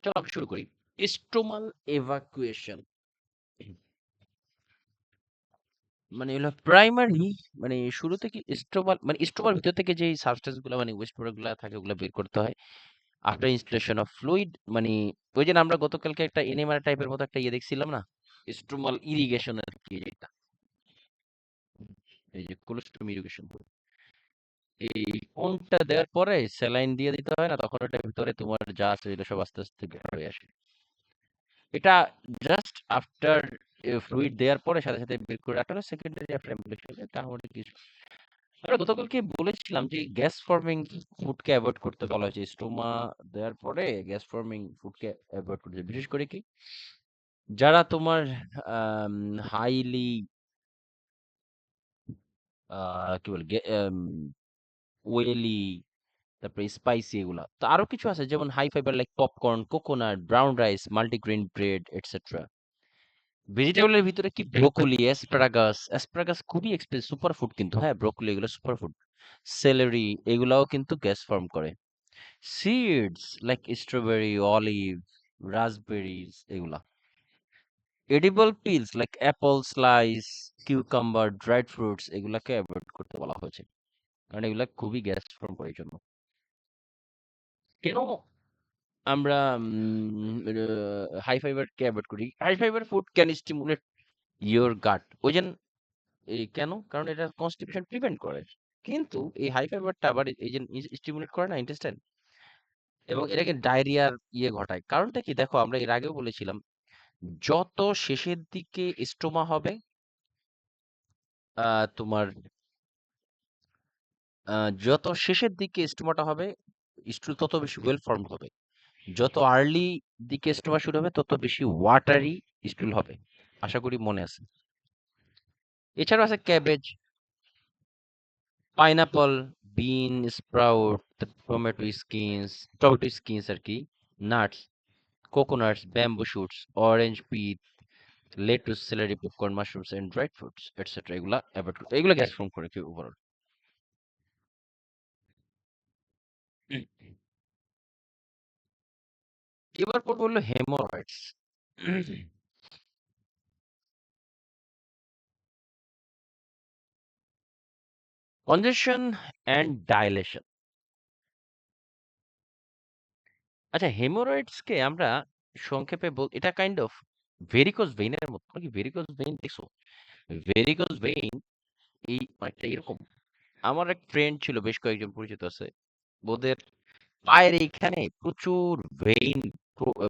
চলো আমি শুরু করি। স্টোমাল এভাকুয়েশন মানে হলো প্রাইমারি, মানে শুরু থেকে স্টোমাল মানে স্টোমার ভিতর থেকে যে সাবস্টেন্স গুলো মানে ওয়েস্ট প্রোডাক্ট গুলো থাকে ওগুলো বের করতে হয় আফটার ইনস্টলেশন অফ ফ্লুইড। মানে ওই যে না, আমরা গতকালকে একটা এনএমআর টাইপের মতো একটা ইয়ে দেখছিলাম না, স্টোমাল ইরিগেশনের কি যেটা, এই যে কোলোস্টোমি ইরিগেশন, এই কোনটা দেওয়ার পরে স্যালাইন দিয়ে দিতে হয় না, তখন ওটার ভিতরে তোমার যা আছে এটা সব আস্তে আস্তে বের হয়ে আসে। এটা জাস্ট আফটার ফ্লুইড দেওয়ার পরে সাথে সাথে বের করে রাখা হলো সেকেন্ডারি আফটার অ্যাপ্লিকেশন। এটা আমাদের কিছু আমরা গতকালকে বলেছিলাম যে গ্যাস ফর্মিং ফুডকে অ্যাভয়েড করতে বলা হয়েছে। স্টোমা দেওয়ার পরে গ্যাস ফর্মিং ফুডকে অ্যাভয়েড করতে, বিশেষ করে কি যারা তোমার হাইলি কি বলে ওয়েলি, তারপরে স্পাইসি, এগুলা তো আরো কিছু আছে যেমন high fibre like popcorn, coconut, brown rice, multigrain bread etcetera. ভেজিটেবলের ভিতরে কি ব্রোকলি, অ্যাসপারাগাস, অ্যাসপারাগাস খুবই এক্সপেন্সিভ সুপারফুড কিন্তু, হ্যাঁ ব্রোকলি এগুলো সুপারফুড। সেলেরি এগুলাও কিন্তু গ্যাস ফর্ম করে। Seeds like strawberry, olive, raspberries এগুলা। Edible peels like apple slice, cucumber, dried fruits এগুলাকে অ্যাভয়েড করতে বলা হয়েছে, কারণ এগুলা খুবই গ্যাস ফর্ম করে এই জন্য। কেন আমরা হাই ফাইবার কে অ্যাভয়েড করি? High fibre food can stimulate your gut, ওই যে এই কেন? কারণ এটা কনস্টিপেশন প্রিভেন্ট করে। কিন্তু এই হাই ফাইবারটা আবার এই যে স্টিমুলেট করে না ইন্টেস্টাইন, এবং এটাকে ডায়রিয়ার ইয়ে ঘটায়। কারণটা কি দেখো, আমরা এর আগেও বলেছিলাম যত শেষের দিকে স্টোমা হবে, তোমার যত শেষের দিকে স্টোমাটা হবে, স্টুল তত বেশি ওয়েল ফর্ম হবে। যত আর্লি দিকে স্টোমা শুরু হবে তত বেশি ওয়াটারি স্টুল হবে। আশা করি মনে আছে। এছাড়াও আছে cabbage, pineapple, bean sprout, tomato skins আর কি, nuts, coconuts, bamboo shoots, orange pith, lettuce, celery, popcorn, mushrooms and dried fruits etcetera এগুলা অ্যাভয়েড করতে, এগুলো গ্যাস ফর্ম করে কি ওভারঅল। এবার পর বললো হেমোরয়েডস। কনজেশন and dilation. আচ্ছা, হেমোরয়েডস কে আমরা সংক্ষেপে এটা কাইন্ড অফ ভেরিকোজ ভেইনের মতো। কি ভেরিকোজ ভেইন দেখছো? ভেরিকোজ ভেইন এই অনেকটা এরকম। আমার এক ফ্রেন্ড ছিল, বেশ কয়েকজন পরিচিত আছে, ওদের পায়ের এইখানে প্রচুর ভেইন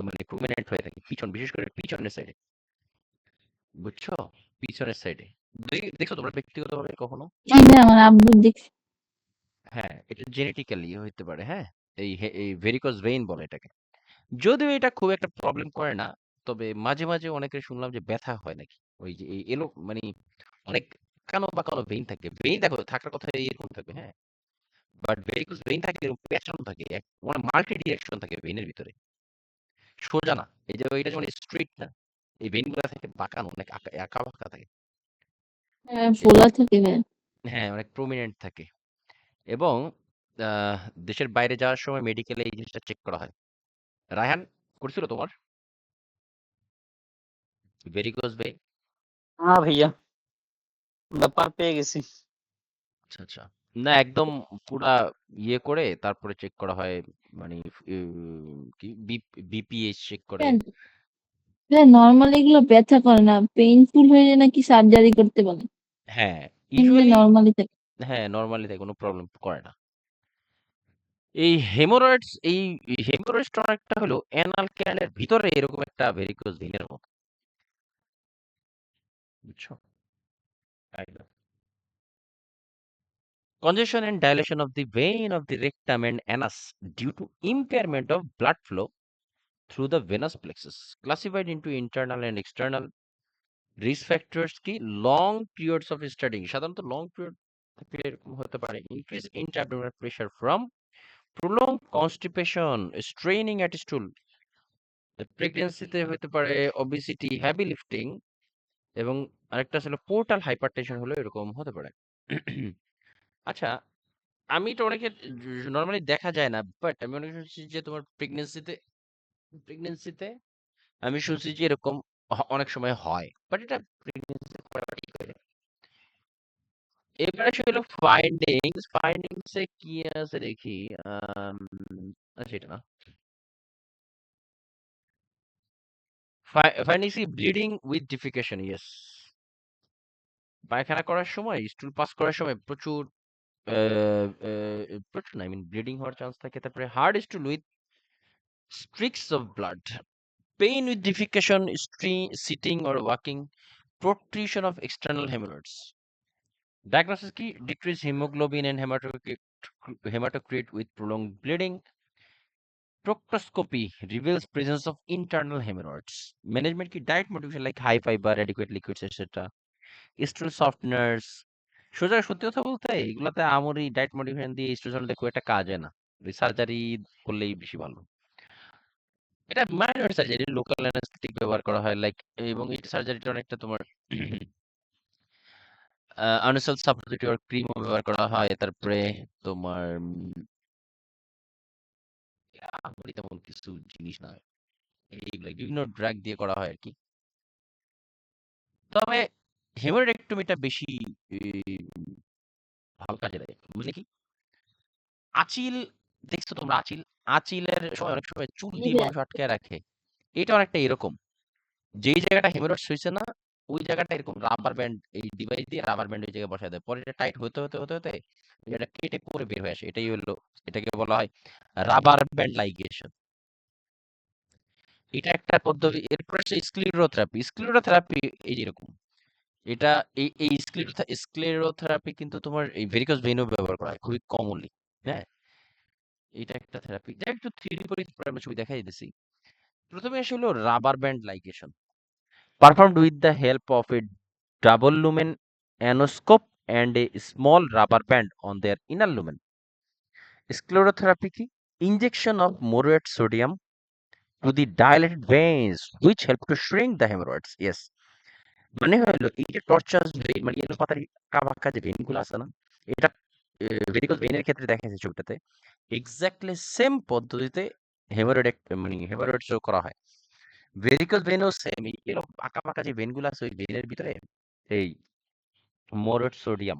মানে প্রমিনেন্ট হয়ে থাকে পিছন, বিশেষ করে পিছনের সাইডে, বুঝছো? পিছনের সাইডে দেখছো তোমরা ব্যক্তিগতভাবে কখনো? জি ভাই, আমার আব্বু দেখছি। হ্যাঁ, এটা জেনেটিক্যালি হইতে পারে, হ্যাঁ। এই ভেরিকোজ ভেইন বলে এটাকে। যদিও এটা খুব একটা প্রবলেম করে না, তবে মাঝে মাঝে অনেকের শুনলাম যে ব্যথা হয় নাকি, ওই যে এই এলো মানে অনেক কানো বা কানো ভেইন থাকে, ভেইন দেখো থাকার কথা এরকম থাকবে, হ্যাঁ, বাট ভেরিকোজ ভেইন থাকে এরকম প্যাটার্ন থাকে, মানে মাল্টি ডিরেকশন থাকে ভেইনের ভিতরে, সোজা না। এই যে ওইটা যেমন স্ট্রেট না, এই ভেইন গুলা থাকে বাঁকানো, অনেক একা বাঁকা থাকে। হ্যাঁ, এ- ফোলা থাকে ভাই। হ্যাঁ, অনেক প্রমিনেন্ট থাকে। এবং আহ, দেশের বাইরে যাওয়ার সময় মেডিকেলে এই জিনিসটা চেক করা হয়। রায়হান, করছিল তোমার ভেরিকোজ ভেইন? হ্যাঁ ভাইয়া, ব্যাপার পেয়ে গেছি। আচ্ছা আচ্ছা। না, একদম পুরা ইয়ে করে তারপরে চেক করা হয়, মানে কি বিপিএইচ চেক করে। নর্মালি এগুলো ব্যথা করে না, পেইনফুল হয়ে যায় নাকি সার্জারি করতে বলে। হ্যাঁ, এমনি ইউজুয়ালি নর্মালি থাকে। হ্যাঁ নরমালি তাই, কোনো প্রবলেম করে না। এই হেমোরয়েডসটা একটা হলো অ্যানাল ক্যানালের ভিতরে এরকম একটা ভেরিকোজ ভেইনের মতো, বুঝছো? Congestion and dilation of the vein of the rectum and anus due to impairment of blood flow through the venous plexus, classified into internal and external. Risk factors কি? লং পিরিয়ডস অফ স্টাডিং, সাধারণত long period থাকলে এরকম হতে পারে। Increase intraabdominal pressure from prolong constipation, straining at stool. প্রেগন্যান্সিতে হতে পারে obesity, heavy lifting, এবং আরেকটা ছিল পোর্টাল হাইপারটেনশন, হলো এরকম হতে পারে। আচ্ছা, আমি তো অনেকে নর্মালি দেখা যায় না, বাট আমি অনেক শুনছি যে তোমার প্রেগন্যান্সিতে প্রেগন্যান্সিতে আমি শুনছি যে এরকম অনেক সময় হয়, বাট এটা প্রেগন্যান্সি ঠিক হয়ে যায়। এবার আসে হলো ফাইন্ডিংস এ কি আছে দেখি। আম, আচ্ছা এটা না, ফাইন্ডিংস কি ব্লিডিং উইথ ডিফিকেশন, ইয়েস। পায়খানা করার সময়, স্টুল পাস করার সময় প্রচুর প্রচুর না, আই মিন ব্লিডিং হওয়ার চান্স থাকে। তারপরে hard স্টুল with streaks of blood, pain with defecation, sitting or walking, protrusion of external hemorrhoids. Diagnosis key: decreased hemoglobin and hematocrit with prolonged bleeding. Proctoscopy reveals presence of internal hemorrhoids. Management key: diet modification like high fiber, adequate liquids, etc. Stool softeners. সোজা সত্যি কথা বলতে এগুলাতে আমরি diet modification দিয়ে stole softener খুব একটা কাজ হয় না। সার্জারি করলেই বেশি ভালো। এটা মাইনর সার্জারি, লোকাল অ্যানেস্থেটিক ব্যবহার করা হয় লাইক, এবং এই সার্জারিটা অনেকটা তোমার আনসাল সাবস্টিটিউট ক্রিমও ব্যবহার করা হয়। তারপরে তোমার আমরি তেমন কিছু জিনিস না, এইগুলো বিভিন্ন ড্রাগ দিয়ে করা হয় আরকি। তবে হেমারেক্টমিটা বেশি ই ভালো কাজে লাগে। মানে কি? আঁচিল দেখছো তোমরা আঁচিল? আঁচিলের সময় অনেক সময় চুল এই দিয়ে যে মানুষ আটকায় রাখে। এটা অনেকটা এরকম। যেই জায়গাটা হেমোরয়েডস হইছে না, ওই জায়গাটা এরকম রাবার ব্যান্ড, এই ডিভাইস দিয়ে রাবার ব্যান্ড ওই জায়গায় বসায় দেয়। পরে এটা টাইট হতে এটা কেটে পরে বের হয়ে আসে। এটাই হলো, এটাকে বলা হয় রাবার ব্যান্ড লাইগেশন। এটা একটা পদ্ধতি। এরপর আসছে স্ক্লিরোথেরাপি। স্ক্লিরোথেরাপি এই যে এরকম। এটা এই স্ক্লেরোথেরাপি কিন্তু তোমার এই ভেরিকোজ ভেইনও ব্যবহার করা হয় খুবই কমনলি। হ্যাঁ? এটা একটা থেরাপি। যা একটু থিওরি পরে আমরা ছবি দেখাই দিতেছি। প্রথমে আসে হলো rubber band ligation. Performed with the help of a double lumen anoscope and a small rubber band on their inner lumen. Sclerotherapy কি? Injection of moderate sodium to the dilated veins which help to shrink the hemorrhoids. Yes. মানে হলো এই যে টর্চাস vein, মানে এলো পাতার কাবাক্কা যে vein গুলো আছে না, এটা ভেরিকোজ ভেইনের ক্ষেত্রে দেখা যাচ্ছে ছবিটাতে এক্স্যাক্টলি সেম পদ্ধতিতে হেমোরয়েড মানে হেমোরয়েড শো করা হয়। ভেরিকোজ ভেইনও সেম, এরকম আঁকা বাঁকা যে ভেইন গুলো আছে ওই ভেইনের ভিতরে এই মোরোয়েট সোডিয়াম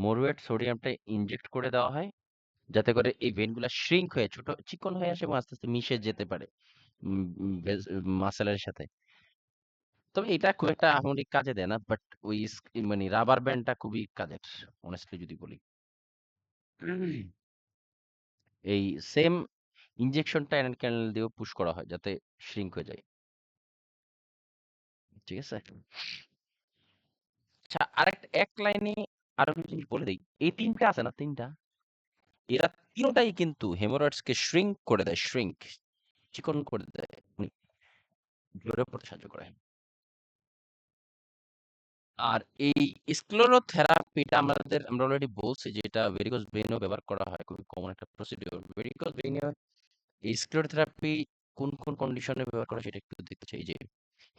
মোরোয়েট সোডিয়ামটা ইনজেক্ট করে দেওয়া হয়, যাতে করে এই ভেইনগুলা শ্রিঙ্ক হয়ে ছোট চিকন হয়ে আসে এবং আস্তে আস্তে মিশে যেতে পারে মাসেলের সাথে। তবে এটা খুব একটা আহামরি কাজে দেয় না, বাট ওই মানে রাবার ব্যান্ডটা খুবই কাজের, অনেস্টলি যদি বলি। এই সেম ইনজেকশনটা অ্যানেল ক্যানেল দিয়েও পুশ করা হয় যাতে শ্রিঙ্ক হয়ে যায়। ঠিক আছে? আচ্ছা, আরেকটা এক লাইনে আরো কিছু জিনিস বলে দেই। এই ৩ টা আছে না, ৩ টা, এরা ৩ টাই কিন্তু হেমোরয়েডস কে শ্রিঙ্ক করে দেয়, চিকন করে দেয়। মানে ঝরে পড়তে সাহায্য করে। আর এই স্ক্লেরোথেরাপিটা আমরা অলরেডি বলছি যে এটা ভেরিকোজ ভেইনেও ব্যবহার করা হয়। খুবই কমন একটা প্রসিডিউর। ভেরিকোজ ভেইনে এই স্ক্লেরোথেরাপি কোন কন্ডিশনে ব্যবহার করা হয় সেটা একটু দেখতে চাই। যে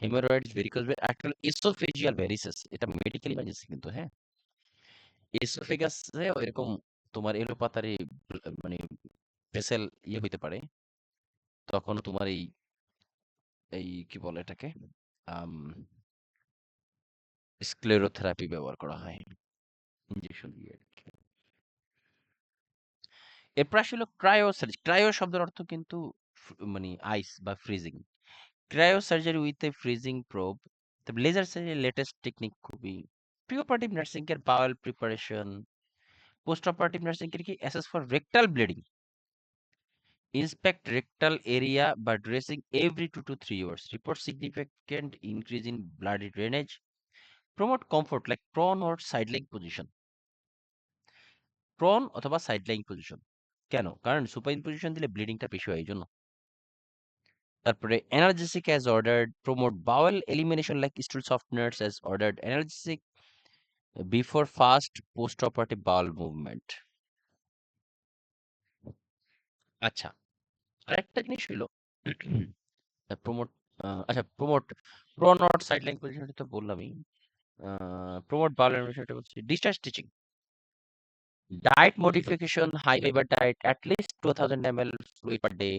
haemorrhoids, varicose vein, actually oesophageal varices, এটা মেডিকেল ইমার্জেন্সি কিন্তু, হ্যাঁ? এসোফেগাসে এরকম তোমার এলোপাতাড়ি মানে ভেসেল হইতে পারে। তখন তোমার এই এই কি বলে এটাকে আম স্ক্লেরোথেরাপি ব্যবহার করা হয় ইনজেকশন দিয়ে আরকি। এরপর আসলে ক্রায়োসার্জারি। ক্রায়ো শব্দের অর্থ কিন্তু মানে আইস বা freezing. Cryosurgery with a freezing probe. তারপর লেজার সার্জারি লেটেস্ট টেকনিক খুবই। Pre operative nursing care bowel preparation. Post operative nursing care কি assess for rectal bleeding. Inspect rectal area by dressing every 2 to 3 hours. Report significant increase in bloody drainage. Promote comfort like prone or side lying position. Prone অথবা side lying position. কেন? কারণ supine position দিলে ব্লিডিংটা বেশি হয় এইজন্য। তারপরে analgesic as ordered. Promote bowel elimination like stool softeners as ordered. Analgesic before fast post-operative bowel movement. আচ্ছা, আরেকটা জিনিস হলো প্রমোট আচ্ছা promote prone or side lying পজিশনটা তো বললামই। প্রমোট bowel elimination, এটা বলছি discharge teaching, diet modification, high fibre diet, at least to 1,000 ml fluid per day.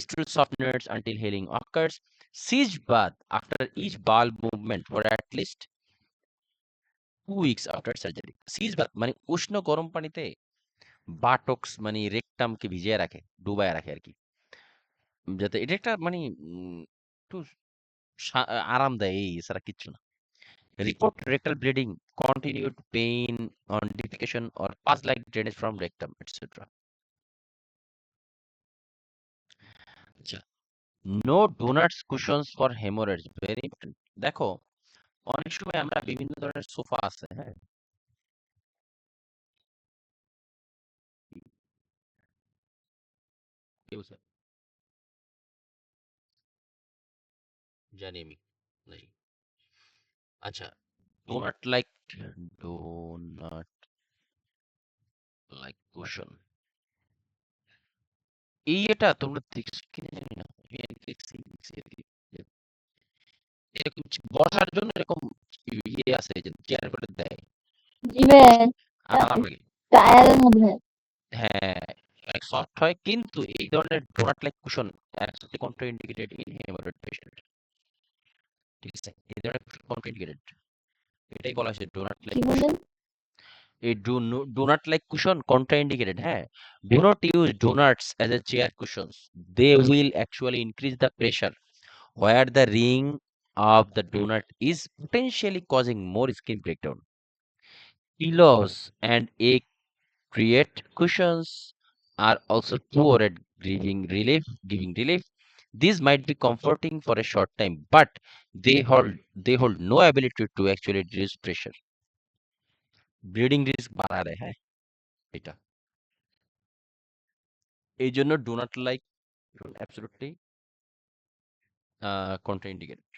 Still softeners until healing occurs. Siege bath after each bowel movement for at least 2 weeks after surgery. Seize bath মানে উষ্ণ গরম পানিতে বাটক্স মানে রেকটামকে ভিজিয়ে রাখে, ডুবায় রাখে আর কি, যাতে এটা একটা মানে একটু আরাম দেয়, এই এছাড়া কিচ্ছু না। Report rectal bleeding, continued pain on defecation or pus like drainage from rectum, etc. আচ্ছা, no doughnuts cushions for haemorrhage, very important. দেখো অনেক সময় আমরা বিভিন্ন ধরনের সোফা আছে, হ্যাঁ, কি বলছে? জানি আমি, নাই। আচ্ছা, doughnut like, doughnut like cushion, এই এটা তোমরা দেখছো কিনা জানি না, আমি দেখছি আর কি। এরকম বসার জন্য এরকম ইয়ে আছে যে চেয়ার করে দেয়, জিভে আরাম লাগে। টায়ারের মধ্যে হ্যাঁ, সফট হয়, কিন্তু এই ধরনের doughnut like cushion absolutely contraindicated in haemorrhoid patient. ঠিক আছে, এই ধরনের কন্ট্রাইন্ডিকেটেড, এটাই বলা হয়েছে ডোনাট লাইক কি কুশন। বললেন? এই ডোনাট লাইক কুশন কন্ট্রাইন্ডিকেটেড, হ্যাঁ। Do not use doughnuts as a chair cushions, they will actually increase the pressure where the ring of the donut is potentially causing more skin breakdown. Pillows and a create cushions are also poor at giving relief. These might be comforting for a short time, but they hold no ability to actually reduce pressure. Bleeding risk বাড়ায় দেয়, হ্যাঁ, এটা এই জন্য do not like absolutely contraindicated.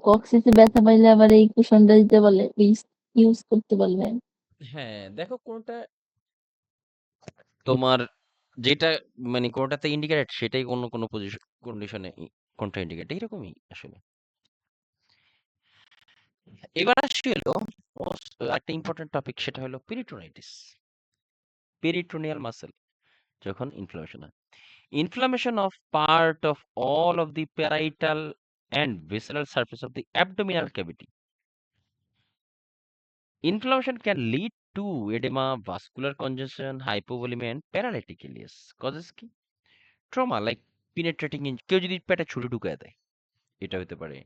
কক্সিসে ব্যথা পাইলে আবার এই কুশনটা দিতে বলে, ইউজ করতে বলবেন। হ্যাঁ, দেখো কোনটা তোমার, যেটা মানে কোনটাতে ইন্ডিকেটেড সেটাই অন্য কোনো পজিশন কন্ডিশনে কোনটা ইন্ডিকেট, এইরকমই আসলে। এবার আসি হলো একটা ইম্পর্টেন্ট টপিক, সেটা হলো পেরিটোনাইটিস, পেরিটোনিয়াল মাসেল যখন ইনফ্লামেশন হয়। Inflammation of part of all of the parietal and visceral surface of the abdominal cavity. Inflammation can lead to edema, vascular congestion, hypovolemia, and paralytic ileus. Causes কি? Trauma like penetrating in, কেউ যদি পেটে ছুরি ঢুকায় দেয়, এটা হতে পারে।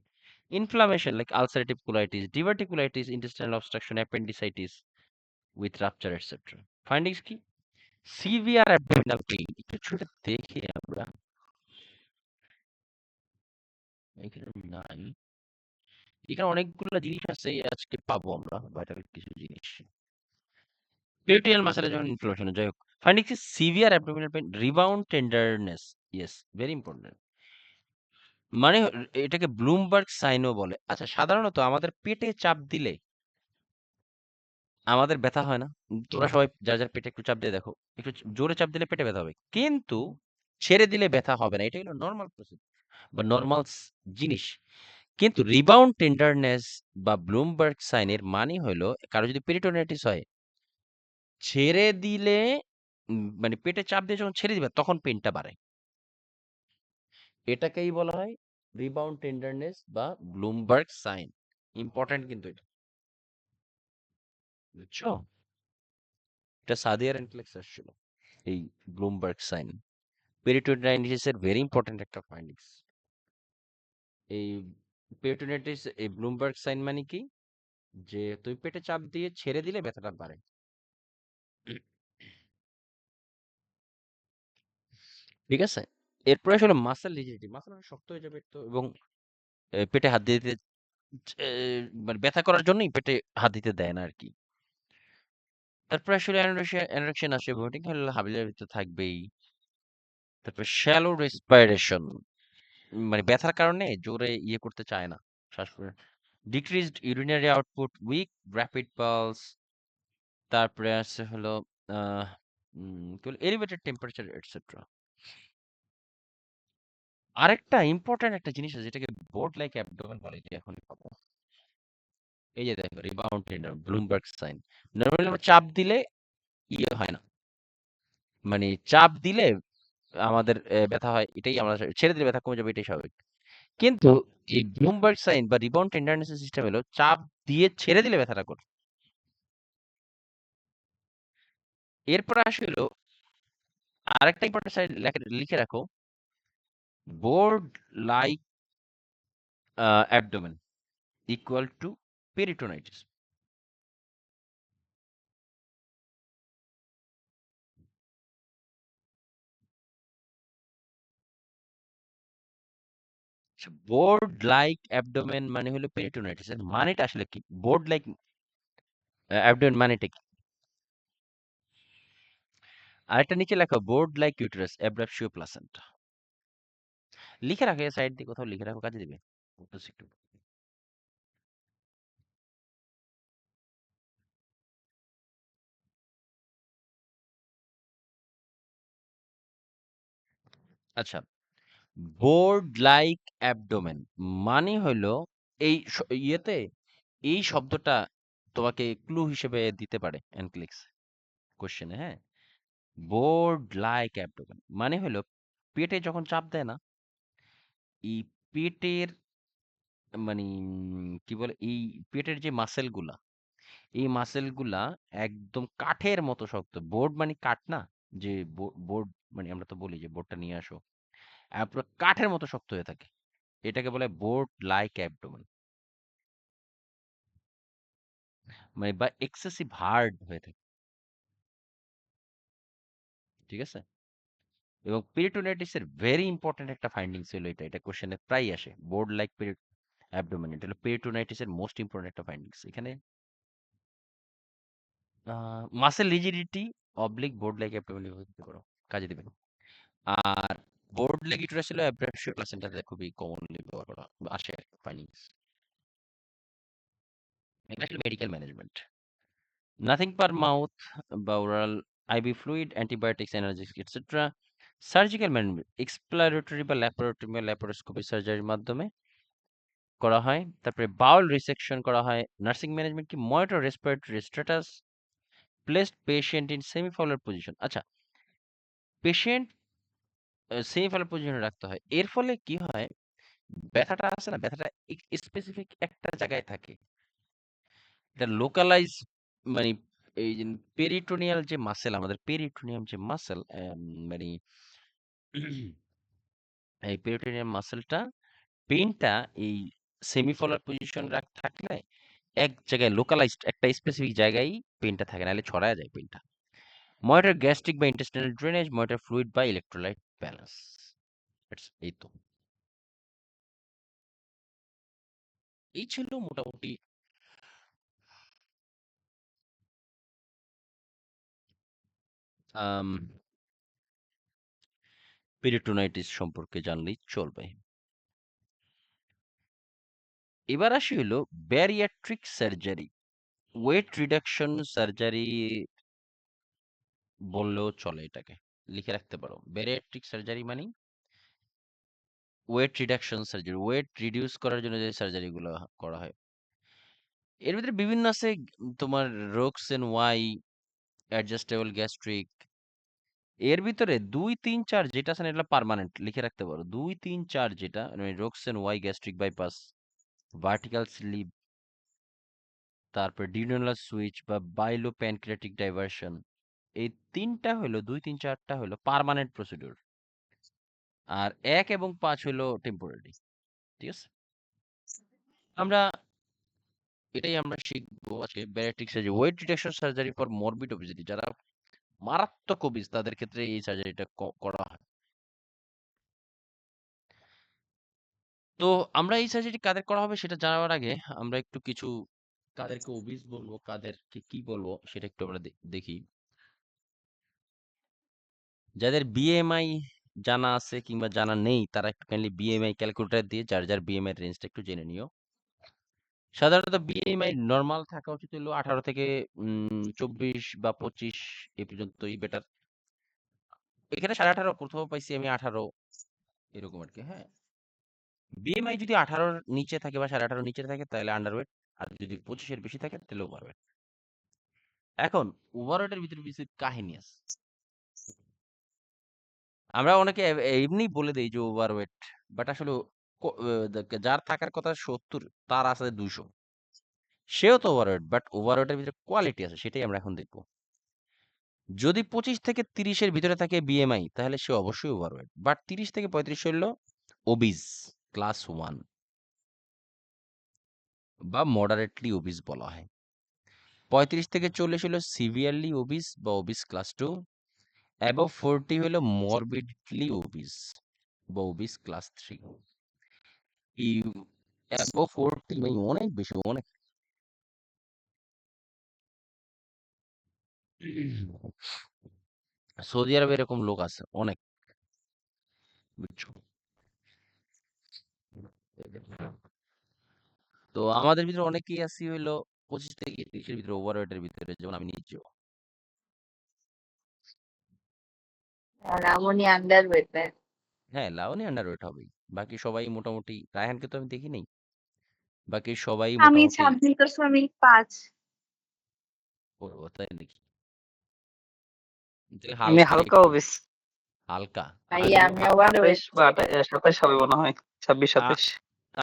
Inflammation like ulcerative colitis, diverticulitis, intestinal obstruction, appendicitis with rupture, etc. Findings কি? Severe abdominal pain, একটু ছুটে দেখি আমরা, এখানে নাই, এখানে অনেকগুলো জিনিস আছে, আজকে পাবো আমরা ভাইটাল কিছু জিনিস। পেরিটোনিয়াল মাসেলে যখন ইনফ্লামেশন, যাই হোক, ফাইন্ডিং কি? Severe abdominal pain, rebound tenderness, yes, very important. মানে এটাকে ব্লুমবার্গ সাইনও বলে। আচ্ছা, সাধারণত আমাদের পেটে চাপ দিলে আমাদের ব্যথা হয় না? তোমরা সবাই যার যার পেটে একটু চাপ দিয়ে দেখো, একটু জোরে চাপ দিলে পেটে ব্যথা হবে, কিন্তু ছেড়ে দিলে ব্যথা হবে না, এটাই হলো নর্মাল প্রসেস বা নর্মাল জিনিস। কিন্তু রিবাউন্ড টেন্ডারনেস বা ব্লুমবার্গ সাইনের মানে হলো, কারো যদি পেরিটোনিয়াইটিস হয়, ছেড়ে দিলে মানে পেটে চাপ দিয়ে যখন ছেড়ে দিবে তখন পেনটা বাড়ে, এটাকেই বলা হয় রিবাউন্ড টেন্ডারনেস বা ব্লুমবার্গ সাইন। ইম্পর্টেন্ট কিন্তু এটা, বুঝছো? এটা সাদিয়ার এন্ট্লেক্স আসছিল, এই ব্লুমবার্গ সাইন। পেরিটোনিয়াইটিস এর ভেরি ইম্পর্টেন্ট একটা ফাইন্ডিংস। এই পেরিটোনিয়াইটিস, এই ব্লুমবার্গ সাইন মানে কি? যে তুমি পেটে চাপ দিয়ে ছেড়ে দিলে ব্যথাটা বাড়ে। ঠিক আছে, এরপরে আসলে মাসেল রিজিডিটি, মাসেল শক্ত হয়ে যাবে তো, এবং পেটে হাত দিয়ে দিতে এ মানে ব্যথা করার জন্যই পেটে হাত দিতে দেয় না আরকি। তারপরে আসলে অ্যানোরেক্সিয়া আসে, ভমিটিং হলে হাবিজাবির ভিতর থাকবেই। তারপরে শ্যালো রেসপিরেশন, মানে ব্যথার কারণে জোরে ইয়ে করতে চায় না, শ্বাস decreased urinary output, weak rapid pulse. তারপরে আছে হলো আহ কি বলে, এলিভেটেড টেম্পারেচার, এটসেট্রা। আরেকটা ইম্পর্টেন্ট একটা জিনিস আছে যেটাকে বোর্ড লাইক অ্যাবডোমেন বলে, এটা এখনই পাবো। এই যে দেখো rebound tender, Blumberg sign. Normally আমরা চাপ দিলে ইয়ে হয় না, মানে চাপ দিলে আমাদের ব্যথা হয়, এটাই আমরা ছেড়ে দিলে ব্যথা কমে যাবে, এটাই স্বাভাবিক। কিন্তু এই ব্লুমবার্গ সাইন বা রিবাউন্ড টেন্ডারনেস সিস্টেম হলো চাপ দিয়ে ছেড়ে দিলে ব্যথাটা করে। এরপর আসে হলো আরেকটা ইম্পর্টেন্ট সাইড লিখে রাখো, board like abdomen equal to peritonitis. Board like abdomen মানে হলো পেরিটোনাইটিস, এর মানেটা আসলে কি? বোর্ড লাইক অ্যাবডোমেন মানেটা কি? আরেকটা নিচে লেখো, বোর্ড লাইক ইউটেরাস অ্যাব্রাপশিও প্লাসেন্টা। লিখে রাখো, সাইড দিয়ে কোথাও লিখে রাখো, কাজে দিবে। বুঝতেছি একটু। আচ্ছা, বোর্ড লাইক অ্যাবডোমেন মানে হলো এই ইয়েতে এই শব্দটা তোমাকে ক্লু হিসেবে দিতে পারে এনক্লিক্স কোশ্চেনে, হ্যাঁ। বোর্ড লাইক অ্যাবডোমেন মানে হলো পেটে যখন চাপ দেয় না, এই পেটের মানে কি বলে, এই পেটের যে মাসেল গুলা, এই মাসেল গুলা একদম কাঠের মতো শক্ত। বোর্ড মানে কাঠ না, যে বোর্ড মানে আমরা তো বলি যে বোর্ডটা নিয়ে আসো, পুরো কাঠের মতো শক্ত হয়ে থাকে, এটাকে বলে বোর্ড লাইক অ্যাবডোমেন, মানে বা এক্সেসিভ হার্ড হয়ে থাকে, ঠিক আছে। এবং পেরিটোনাইটিস এর ভেরি ইম্পর্টেন্ট একটা ফাইন্ডিংস হলো এটা, এটা কোশ্চেনে প্রায় আসে, বোর্ড লাইক অ্যাবডোমেন, এটা হলো পেরিটোনাইটিস এর মোস্ট ইম্পর্টেন্ট একটা ফাইন্ডিংস। এখানে muscle rigidity oblique board like abdomen দিতে পারো, কাজে দিবে। আর বোর্ড লাইক ইউটেরাস ছিল অ্যাব্রাপশিও প্লাসেন্টাতে খুবই কমনলি ব্যবহার করা আসে ফাইন্ডিংস। এটা আসলে medical management, nothing per mouth বা oral, IV fluid, antibiotics, analgesics etcetera. Surgical management exploratory বা ল্যাপারোটমি বা ল্যাপারোস্কোপি সার্জারির মাধ্যমে করা হয়। তারপরে বাউল রিসেকশন করা হয়। নার্সিং ম্যানেজমেন্ট কি? Monitor respiratory status, placed patient in semi Fowler position. আচ্ছা, পেশেন্ট সেমিফলার পজিশনে রাখতে হয়, এর ফলে কি হয়, ব্যথাটা আছে না, ব্যথাটা স্পেসিফিক একটা জায়গায় থাকে, এটা লোকালাইজ, মানে এই যে পেরিটোনিয়াল যে মাসেল, আমাদের পেরিটোনিয়াম যে মাসেল, মানে এই পেরিটোনিয়াম মাসেলটা পেইনটা এই সেমিফলার পজিশন থাকলে এক জায়গায় লোকালাইজড একটা স্পেসিফিক জায়গায় পেইনটা থাকে, নাহলে ছড়ায় যায় পেইনটা। মনিটর গ্যাস্ট্রিক বা ইন্টেস্টিনাল ড্রেনেজ, মনিটর ফ্লুইড বা ইলেকট্রোলাইট ব্যালেন্স। এই তো, এই ছিল মোটামুটি পেরিটোনাইটিস সম্পর্কে জানলেই চলবে। এবার আসি হলো bariatric surgery, weight reduction surgery বললেও চলে, এটাকে লিখে রাখতে পারো। ব্যারিয়াট্রিক সার্জারি মানে weight reduction surgery, weight reduce করার জন্য যে সার্জারি গুলো করা হয়। এর ভিতরে বিভিন্ন আছে, তোমার রোক্সেন ওয়াই, অ্যাডজাস্টেবল গ্যাস্ট্রিক। এর ভিতরে 2, 3, 4 যেটা আছে না, এটা পার্মানেন্ট, লিখে রাখতে পারো। 2, 3, 4 যেটা মানে roux en Y gastric bypass, vertical sleeve, তারপর ডিউডেনাল সুইচ বা বাইলো প্যানক্রিয়াটিক ডাইভারশন, এই তিনটা হলো 2, 3, 4টা হলো পার্মানেন্ট প্রসিডিউর। আর 1 এবং 5 হলো টেম্পোরারি, ঠিক আছে। আমরা এটাই আমরা শিখবো আজকে, bariatric surgery, weight reduction surgery for morbid obesity, যারা মারাত্মক ওবিস তাদের ক্ষেত্রে এই সার্জারিটা করা হয়। তো আমরা এই সার্জারি কাদের করা হবে সেটা জানার আগে আমরা একটু কিছু কাদেরকে ওবিস বলবো, কাদেরকে কি বলবো সেটা একটু আমরা দেখি। যাদের বিএমআই জানা আছে কিংবা জানা নেই, তারা একটু কাইন্ডলি বিএমআই ক্যালকুলেটর দিয়ে যার যার বিএমআই রেঞ্জটা একটু জেনে নিও। সাধারণত বিএমআই নরমাল থাকা উচিত হলো 18 থেকে 24 বা 25, এই পর্যন্তই বেটার। এখানে 18.5 কোথাও পাইছি আমি, 18 এরকম আর কি, হ্যাঁ। বিএমআই যদি 18-র নিচে থাকে বা 18.5-র নিচে থাকে তাহলে আন্ডারওয়েট, আর যদি 25-এর বেশি থাকে তাহলে ওভারওয়েট। এখন ওভারওয়েটের ভিতরে কিছু কাহিনী আছে। আমরা অনেকে এমনি বলে দেই যে ওভারওয়েট, বাট আসলে যার থাকার কথা 70 তার আছে 200, সেও তো ওভারওয়েট, বাট ওভারওয়েটের ভিতরে কোয়ালিটি আছে, সেটাই আমরা এখন দেখবো। যদি 25 থেকে 30-এর ভিতরে থাকে বিএমআই, তাহলে সে অবশ্যই ওভারওয়েট, বাট 30 থেকে 35 হলো ওবিস ক্লাস 1 বা মডারেটলি ওবিস বলা হয়। 35 থেকে 40 হলো সিভিয়ারলি ওবিস বা ওবিস ক্লাস 2। অ্যাবভ 40 হলো মরবিডলি ওবিস বা ওবিস ক্লাস 3। অ্যাবভ 40 মানে অনেক বেশি, অনেক। সৌদি আরবে এরকম লোক আছে অনেক, বুঝছো। তো আমাদের ভিতরে অনেকেই আছি হইলো 25 থেকে 30-এর ভিতরে, ওভারওয়েটের ভিতরে, যেমন আমি নিজেও। আর আমনি আন্ডার ওয়েট। হ্যাঁ, লাবণী আন্ডারওয়েট হবেই। বাকি সবাই মোটামুটি, রায়হানকে তো আমি দেখি নাই, বাকি সবাই আমি মোটামুটি 26.5। করবো, তাই নাকি? তাহলে আমি হালকা হালকা একটু, ওবিস। হালকা। ভাইয়া আমিও আমি ওভারওয়েট। 27 বা 27 হবে মনে হয়, 26-27।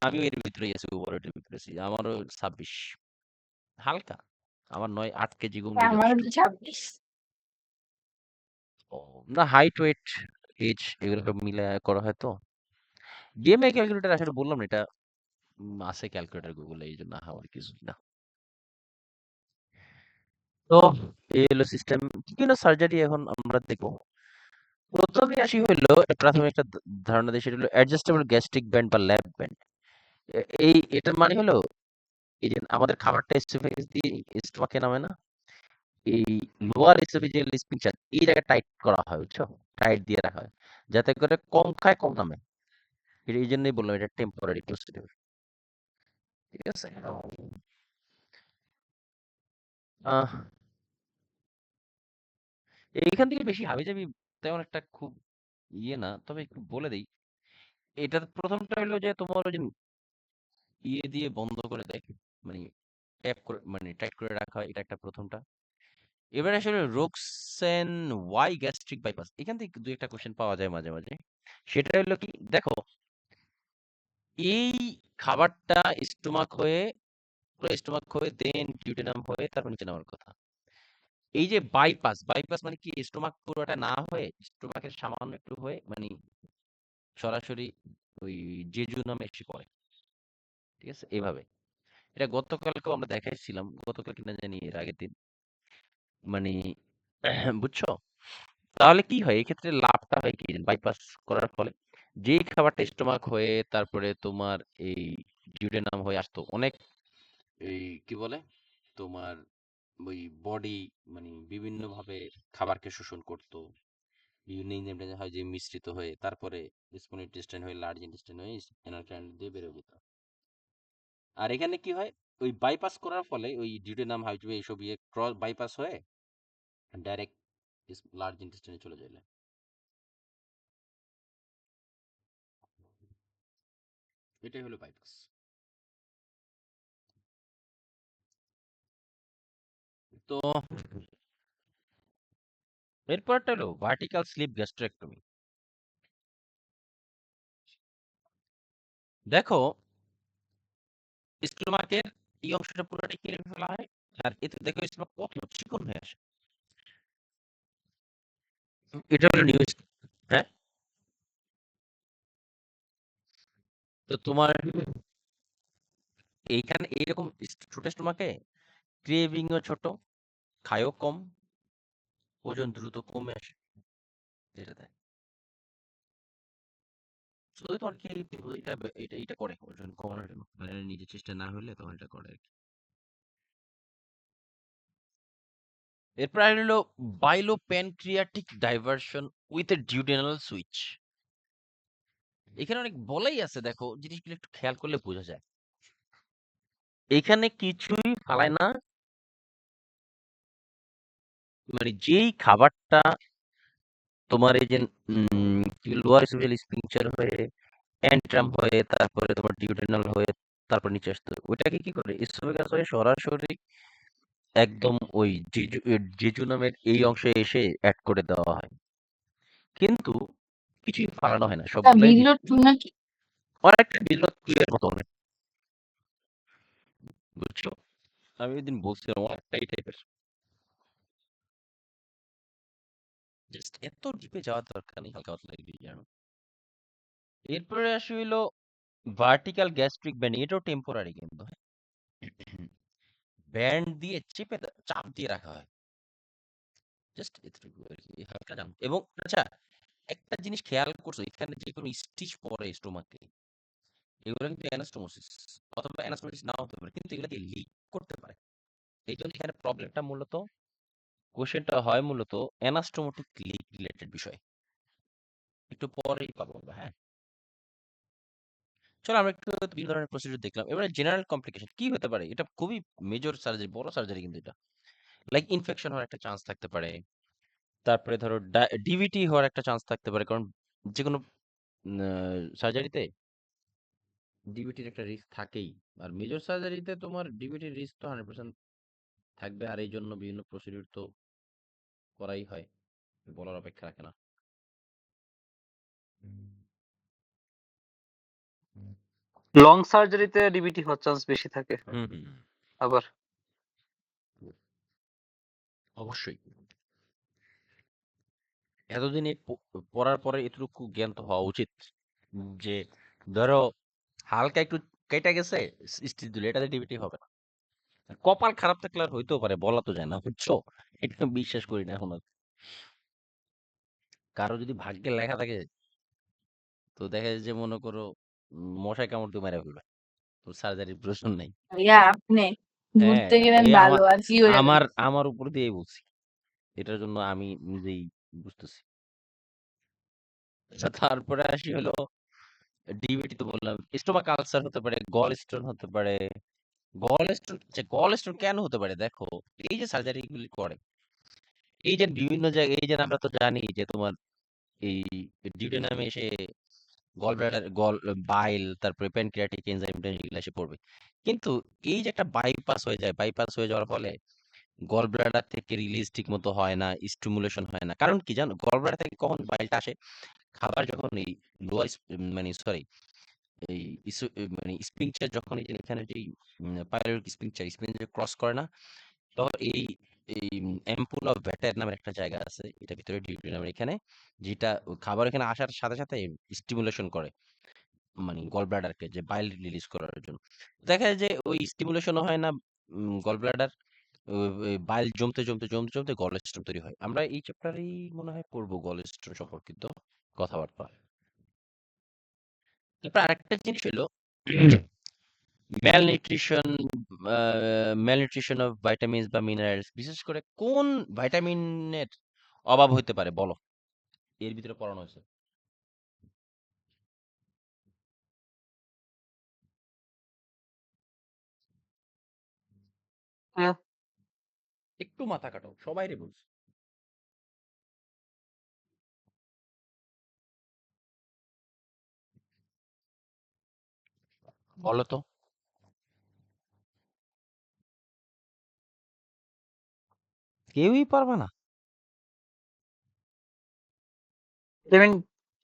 আমিও এর ভিতরেই আছি, ওভারওয়েটের ভিতরে আছি। আমারও 26, হালকা। আমার 8 কেজি কমলে আমারও যথেষ্ট। তো 26। ও, না, হাইট, ওয়েট, এজ এগুলো সব মিলে করা হয় তো। বিএমআই ক্যালকুলেটর আসলে বললাম না, এটা আছে ক্যালকুলেটর গুগলে, এই জন্য আমার কিছু না। তো এই হলো সিস্টেম। বিভিন্ন সার্জারি এখন আমরা দেখবো। প্রথমে আসি হইলো প্রাথমিক একটা ধারণা দিয়ে, সেটা হলো অ্যাডজাস্টেবল গ্যাস্ট্রিক ব্যান্ড বা ল্যাব ব্যান্ড। এটার মানে হলো, এই যে আমাদের খাবারটা এসোফেগাস দিয়ে স্টোমাকে নামে না, এই লোয়ার এসোফেজিয়াল স্পিংচার এই জায়গায় টাইট করা হয়, বুঝছো, টাইট দিয়ে রাখা হয়, যাতে করে কম খায় কম নামে। এই জন্যই বললাম এটা টেম্পোরারি প্রসিডিউর, ঠিক আছে। আহ এইখান থেকে বেশি হাবিজাবি তেমন একটা খুব না, তবে একটু বলে দেই। এটা প্রথমটা হলো যে তোমার ওই যে দিয়ে বন্ধ করে দেয়, মানে ট্যাপ করে, মানে টাইট করে রাখা হয়, এটা একটা প্রথমটা। এবার আসলে রোকসেন ওয়াই গ্যাস্ট্রিক বাইপাস, এখান থেকে দুই একটা কোশ্চেন পাওয়া যায় মাঝে মাঝে। সেটা হলো কি, দেখো, এই খাবারটা স্টোমাক হয়ে দেন ডিউটেনাম হয়ে তারপর নিচে নামার কথা। এই যে বাইপাস, বাইপাস মানে কি, স্টোমাক পুরোটা না হয়ে স্টোমাকের সামান্য একটু হয়ে, মানে সরাসরি ওই জেজু নামে এসে পড়ে, ঠিক আছে, এভাবে। এটা গতকালকেও আমরা দেখাইছিলাম, গতকাল কিনা জানি এর আগের দিন, মানে বুঝছো। তাহলে কি হয় এক্ষেত্রে, লাভটা হয় কি, বাইপাস করার ফলে যেই খাবারটা স্টোমাক হয়ে তারপরে তোমার এই ডিউডেনাম হয়ে আসতো, অনেক এই কি বলে তোমার ওই বডি, মানে বিভিন্ন ভাবে খাবারকে শোষণ করতো, বিভিন্ন এনজাইম হয় যে মিশ্রিত হয়ে তারপরে স্মল ইন্টেস্টাইন হয়ে লার্জ ইন্টেস্টাইন হয়ে এনাল ক্যানেল দিয়ে বেরোয় যেত। আর এখানে কি হয়, ওই বাইপাস করার ফলে ওই ডিউডেনাম হাইড্রো এইসব ইয়ে ক্রস বাইপাস হয়ে ডাইরেক্ট লার্জ ইন্টেস্টাইনে চলে যায়। এটাই হলো বাইপাস। তো এরপরটা হলো ভার্টিক্যাল স্লিপ গ্যাস্ট্রেক্টমি। দেখো, স্টোমাকের এই অংশটা পুরোটাই কেটে ফেলা হয়, আর এতে দেখো স্টোমাক কত চিকন হয়ে আসে। এটা হলো নিউজ। হ্যাঁ, তো তোমার এইখানে এইরকম ছোট স্টোমাকে ক্রেভিংও ছোট, খায়ও কম, ওজন দ্রুত কমে আসে, যেটা দেয়। শুধু তো আর কি এটা এটা এটা করে ওজন কমানোর জন্য, মানে নিজের চেষ্টা না হলে তখন এটা করে আর কি। এরপর হলো biliopancreatic diversion with a duodenal switch. এখানে অনেক বলাই আছে, দেখো জিনিসগুলো একটু খেয়াল করলে বোঝা যায়। এখানে কিছুই ফালায় না, মানে যেই খাবারটা তোমার এই যে লোয়ার এসোফেজিয়াল স্ফিংচার হয়ে, অ্যান্ট্রাম হয়ে, তারপরে তোমার ডিউডেনাল হয়ে তারপর নিচে আসতে হবে। ওইটাকে কি করে ইসোফেগাস হয়ে সরাসরি একদম ওই জেজু নামের এই অংশে এসে অ্যাড করে দেওয়া হয়, কিন্তু কিছুই ফালানো হয় না, সবগুলাই বিল্ড টু নাকি? অনেকটা বিলত এর মতো অনেক, বুঝছো? আমি ওই দিন বলছিলাম অনেকটা এই টাইপের, জাস্ট এত ডিপে যাওয়ার দরকার নেই, হালকা পাতলা এগিয়ে জানো। এরপরে আসে হইলো ভার্টিক্যাল গ্যাস্ট্রিক ব্যান্ড, এটাও টেম্পোরারি কিন্তু, হ্যাঁ, ব্যান্ড দিয়ে চেপে চাপ দিয়ে রাখা হয়, জাস্ট এতটুকু আর কি, হালকা জানো। এবং আচ্ছা, একটা জিনিস খেয়াল করছো, এখানে যে কোনো স্টিচ পরে স্টোমাকে, এগুলো কিন্তু অ্যানাস্টোমোসিস, অথবা অ্যানাস্টোমোসিস নাও হতে পারে, কিন্তু এগুলো দিয়ে লিক করতে পারে। এই জন্য এখানে প্রবলেমটা মূলত, কোশ্চেনটা হয় মূলত অ্যানাস্টোমোটিক লিক রিলেটেড বিষয়, একটু পরেই পাবো আমরা, হ্যাঁ। চলো আমরা একটু বিভিন্ন ধরনের প্রসিডিউর দেখলাম, এবারে জেনারেল কমপ্লিকেশন কি হতে পারে। এটা খুবই মেজর সার্জারি, বড় সার্জারি কিন্তু এটা, লাইক ইনফেকশন হওয়ার একটা চান্স থাকতে পারে, তারপরে ধরো ডিভিটি হওয়ার একটা চান্স থাকতে পারে, কারণ যে কোনো সার্জারিতে ডিভিটির একটা রিস্ক থাকেই, আর মেজর সার্জারিতে তোমার ডিভিটির রিস্ক তো 100% থাকবে, আর এই জন্য বিভিন্ন প্রসিডিউর তো করাই হয়, বলার অপেক্ষা রাখে না। লং সার্জারিতে ডিবিটি হওয়ার চান্স বেশি থাকে হুম হুম, আবার। অবশ্যই। এতদিনে পড়ার পরে এতটুকু জ্ঞান তো হওয়া উচিত, যে ধরো হালকা একটু কেটে গেছে, স্টিচ দিলে, এটাতে ডিভিটি হবে না। কপাল খারাপ থাকলে আর হইতেও পারে, বলা তো যায় না, বুঝছো? এটা বিশ্বাস করি না এখন আর। কারো যদি ভাগ্যে লেখা থাকে, তো দেখা যায় যে মনে করো মশায় কামড় দিয়ে মেরে ফেলবে, তো সার্জারির প্রয়োজন নাই। ভাইয়া আপনি হ্যাঁ, ঘুরতে গেলেন এই ভালো, আমার আর কি হয়ে গেল? আমার আমার উপর দিয়েই বলছি, এটার জন্য আমি নিজেই বুঝতেছি। আচ্ছা, তারপরে আসি হলো ডিভিটি তো বললাম, স্টোমাক আলসার হতে পারে, গল স্টোন হতে পারে। গল স্টোন, আচ্ছা গল স্টোন কেন হতে পারে দেখো, এই যে সার্জারি গুলি করে, এই যে বিভিন্ন জায়গায়, এই যে আমরা তো জানি যে তোমার এই ডিউডেনামে এসে গল ব্লাডার, গল বাইল, তারপরে প্যানক্রিয়াটিক এনজাইম এগুলো এসে পড়বে, কিন্তু এই যে একটা বাইপাস হয়ে যায়, বাইপাস হয়ে যাওয়ার ফলে গল ব্লাডার থেকে রিলিজ ঠিক মতো হয় না, স্টিমুলেশন হয় না। কারণ কি জানো, গল ব্লাডার থেকে কখন বাইলটা আসে, খাবার যখন এই লোয়ার, মানে সরি, এই মানে স্পিংচার যখন এই যে এখানে যে পাইলোরিক স্পিংচার ক্রস করে না, তখন এই এই অ্যাম্পুল অফ ভ্যাটার নামের একটা জায়গা আছে, এটা ভিতরে ডিউডিনামের এখানে, যেটা খাবার এখানে আসার সাথে সাথে স্টিমুলেশন করে, মানে গল ব্লাডারকে, যে বাইল রিলিজ করার জন্য। দেখা যায় যে ওই স্টিমুলেশনও হয় না গল ব্লাডার, বাইল জমতে জমতে জমতে জমতে গল স্টোন তৈরি হয়। আমরা এই চ্যাপ্টারেই মনে হয় পড়বো গল স্টোন সম্পর্কিত কথাবার্তা। তারপর আরেকটা জিনিস হলো ম্যালনিউট্রিশন, ম্যালনিউট্রিশন অফ ভাইটামিনস বা মিনারেলস, বিশেষ করে কোন ভাইটামিনের অভাব হতে পারে বলো, এর ভিতরে পড়ানো হয়েছে। হ্যাঁ, একটু মাথা কাটো, সবাই রে বলছি, বলো তো। কেউই পারবে না। ভিটামিন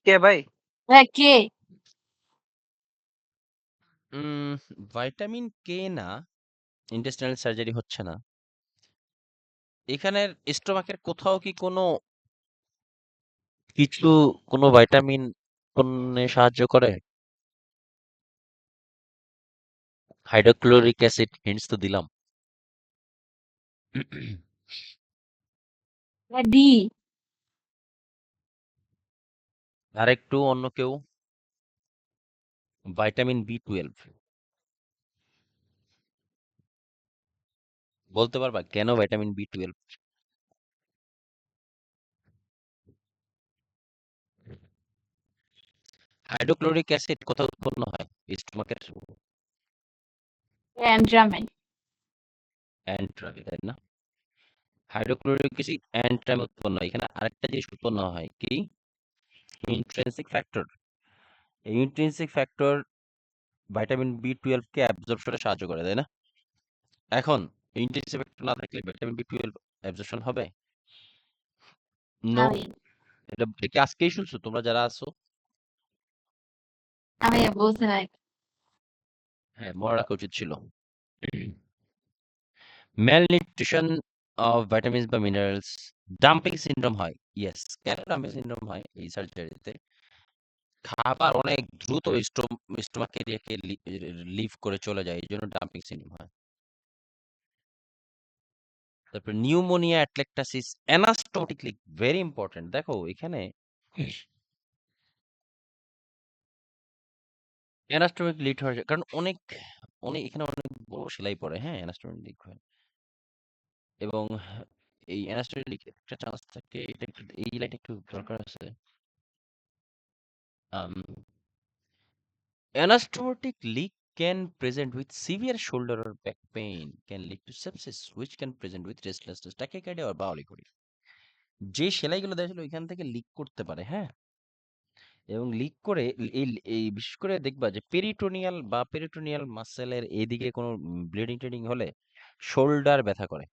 কে ভাই? হ্যাঁ কে? উম ভাইটামিন কে না, ইন্টেস্টাইনাল সার্জারি হচ্ছে না এখানের, স্টোমাকের কোথাও কি কোনো কিছু, কোনো ভাইটামিন উৎপন্নে সাহায্য করে? হাইড্রোক্লোরিক অ্যাসিড, হিন্টস তো দিলাম। হ্যাঁ ডি। আরেকটু অন্য কেউ, ভাইটামিন বি 12, বলতে পারবা কেন ভাইটামিন বি 12? হাইড্রোক্লোরিক অ্যাসিড কোথায় উৎপন্ন হয়, স্টোমাকের অ্যান্ড্রামেন। অ্যান্ট্রামে, তাই না? হাইড্রোক্লোরিক অ্যাসিড অ্যান্ট্রামে উৎপন্ন হয়। এখানে আরেকটা জিনিস উৎপন্ন হয় কি, ইন্ট্রিনসিক ফ্যাক্টর। এই ইন্ট্রিনসিক ফ্যাক্টর ভিটামিন B12 কে অ্যাবজর্পশনে সাহায্য করে, তাই না? এখন ইন্টেন্সিভ না থাকলে ভিটামিন B12 অ্যাবজর্পশন হবে? নো। আমি এটা কি আজকেই শুনছো তোমরা যারা আছো? আমি বলছি না। হ্যাঁ, মনে রাখা উচিত ছিল। ম্যালনিউট্রিশন অফ ভিটামিনস বা মিনারেলস, ডাম্পিং সিনড্রোম হয়। ইয়েস, কেন ডাম্পিং সিনড্রোম হয় এই সার্জারিতে? খাবার অনেক দ্রুত স্টোমাক এরিয়াকে লিভ করে চলে যায়, এই জন্য ডাম্পিং সিনড্রোম হয়। তারপর নিউমোনিয়া, অ্যাটলেক্টাসিস, অ্যানাস্টোটিক লিক, ভেরি ইম্পর্টেন্ট। দেখো এখানে অ্যানাস্টোমিক লিক হয় কারণ অনেক অনেক এখানে অনেক বড় সেলাই পড়ে, হ্যাঁ, অ্যানাস্টোমিক লিক হয়। এবং এই অ্যানাস্টোমিক লিক একটা চান্স থাকে, এটা একটু এই লাইনটা একটু দরকার আছে। Anastomotic leak can present with severe shoulder or back pain, can lead to sepsis, which can present with restlessness, tachycardia or bowel injury. যে সেলাইগুলো দেওয়া ছিল ওইখান থেকে লিক করতে পারে, হ্যাঁ, এবং লিক করে এই এই বিশেষ করে দেখবা যে পেরিটোনিয়াল মাসেলের এদিকে কোনো ব্লিডিং টিডিং হলে শোল্ডার ব্যথা করে,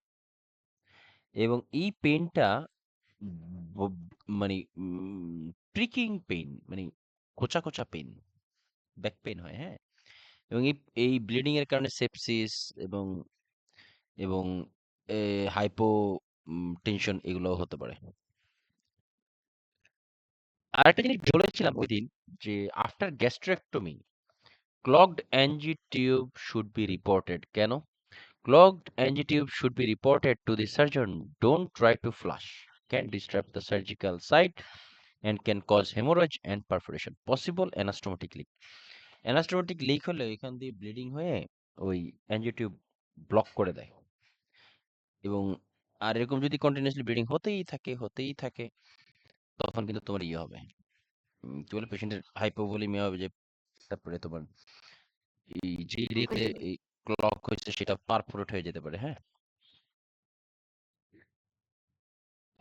এবং এই পেনটা মানে প্রিকিং পেইন, মানে খোঁচা খোঁচা পেইন, ব্যাক পেইন হয়, হ্যাঁ, এবং এই ব্লিডিং এর কারণে সেপসিস এবং এবং হাইপো টেনশন এগুলো হতে পারে। আরেকটা জিনিস বলেছিলাম ওই দিন যে after gastrectomy clogged NG tube should be reported. কেন? Clogged NG tube should be reported to the surgeon. Don't try to flush, can disturb the surgical site and can cause hemorrhage and perforation. Possible anastomotic leak. Anastomotic leak হলে এখান দিয়ে bleeding হয়ে ওই অ্যাঞ্জিওটিউব block করে দেয়, এবং আর এরকম যদি কন্টিনিউয়াসলি ব্লিডিং হতেই থাকে তখন কিন্তু তোমার ইয়ে হবে, কি বলে, পেশেন্টের হাইপোভলিমিয়া হবে, যে তারপরে তোমার এই যে এরিয়াতে এই ক্লক হয়েছে সেটা পারফোরেট হয়ে যেতে পারে, হ্যাঁ।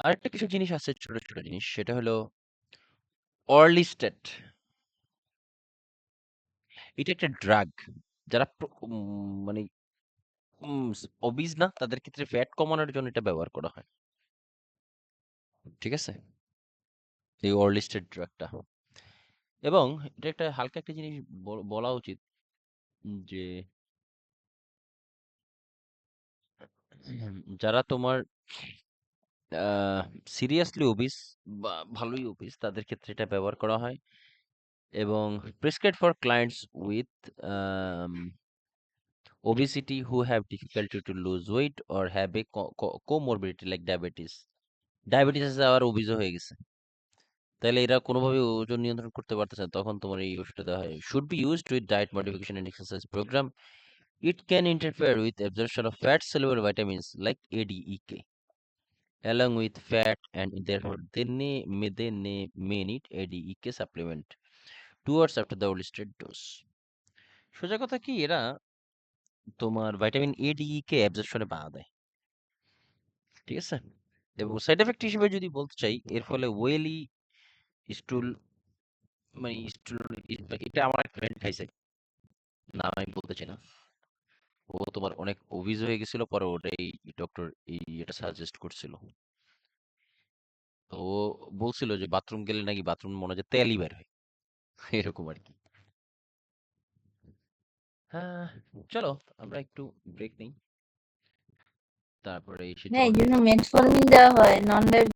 আরেকটা কিছু জিনিস আছে, ছোট ছোট জিনিস, সেটা হলো অর্লিস্টেট। এটা একটা ড্রাগ, যারা মানে অবিজ না তাদের ক্ষেত্রে ফ্যাট কমানোর জন্য এটা ব্যবহার করা হয়, ঠিক আছে, এই অর্লিস্টেট ড্রাগটা। এবং এটা একটা হালকা একটা জিনিস বলা উচিত যে যারা তোমার সিরিয়াসলি ওবিস বা ভালোই ওবিস তাদের ক্ষেত্রে এটা ব্যবহার করা হয়, এবং prescribed for clients with obesity who have difficulty to lose weight or have a comorbidity like diabetes. Diabetes আছে আবার ওবিজও হয়ে গেছে, তাহলে এরা কোনোভাবে ওজন নিয়ন্ত্রণ করতে পারতেছে না, তখন তোমার এই ওষুধটা দেওয়া হয়। Should be used with diet modification and exercise programme. It can interfere with absorption of fat soluble vitamins like ADEK along with fat, and therefore they may need ADEK supplement 2 hours after the listed dose. সোজা কথা কি, এরা তোমার vitamin ADEK অ্যাবজর্পশনে বাধা দেয়, ঠিক আছে। এবং সাইড এফেক্ট হিসেবে যদি বলতে চাই, এর ফলে ওয়েলি স্টুল, মানে স্টুল, এটা আমার এক ফ্রেন্ড খাইছে, নাম আমি বলতে চাই না। ও তোমার অনেক ওবিজ হয়ে গেছিল, পরে ওটাই ডক্টর এটা সাজেস্ট করছিল। তো ও বলছিল যে বাথরুম গেলে নাকি বাথরুম মনে হয় যে তেলই বের হয়, এরকম আর কি। হ্যাঁ, চলো আমরা একটু ব্রেক নিই, তারপরে সেটা হ্যাঁ, এই জন্য মেটফর্মিন দেওয়া হয়, নন